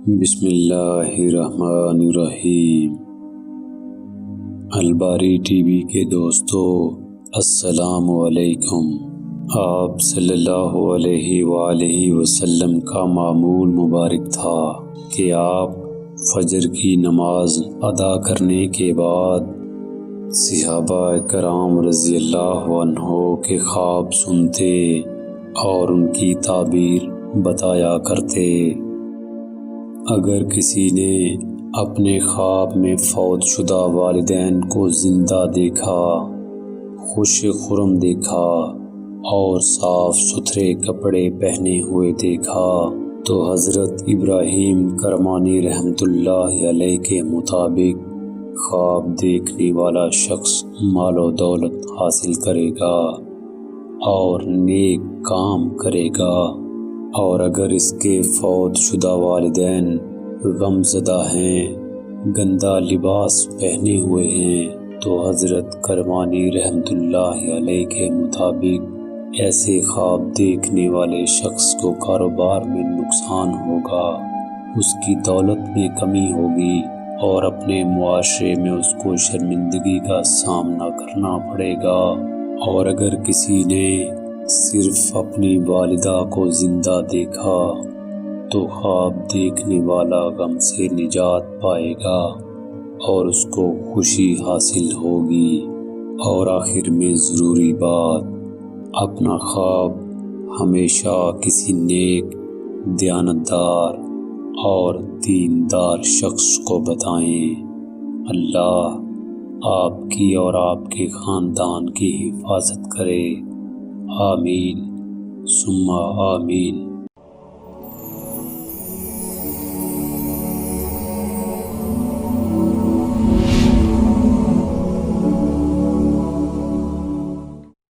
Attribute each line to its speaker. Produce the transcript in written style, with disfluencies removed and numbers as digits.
Speaker 1: بسم اللہ الرحمن الرحیم۔ الباری ٹی وی کے دوستو السلام علیکم۔ آپ صلی اللہ علیہ وآلہ وسلم کا معمول مبارک تھا کہ آپ فجر کی نماز ادا کرنے کے بعد صحابہ کرام رضی اللہ عنہ کے خواب سنتے اور ان کی تعبیر بتایا کرتے۔ اگر کسی نے اپنے خواب میں فوت شدہ والدین کو زندہ دیکھا، خوش خرم دیکھا اور صاف ستھرے کپڑے پہنے ہوئے دیکھا تو حضرت ابراہیم کرمانی رحمۃ اللہ علیہ کے مطابق خواب دیکھنے والا شخص مال و دولت حاصل کرے گا اور نیک کام کرے گا، اور اگر اس کے فوت شدہ والدین غم زدہ ہیں، گندا لباس پہنے ہوئے ہیں، تو حضرت کرمانی رحمۃ اللہ علیہ کے مطابق ایسے خواب دیکھنے والے شخص کو کاروبار میں نقصان ہوگا، اس کی دولت میں کمی ہوگی اور اپنے معاشرے میں اس کو شرمندگی کا سامنا کرنا پڑے گا۔ اور اگر کسی نے صرف اپنی والدہ کو زندہ دیکھا تو خواب دیکھنے والا غم سے نجات پائے گا اور اس کو خوشی حاصل ہوگی۔ اور آخر میں ضروری بات، اپنا خواب ہمیشہ کسی نیک، دیانتدار اور دیندار شخص کو بتائیں۔ اللہ آپ کی اور آپ کے خاندان کی حفاظت کرے، آمین ثم آمین۔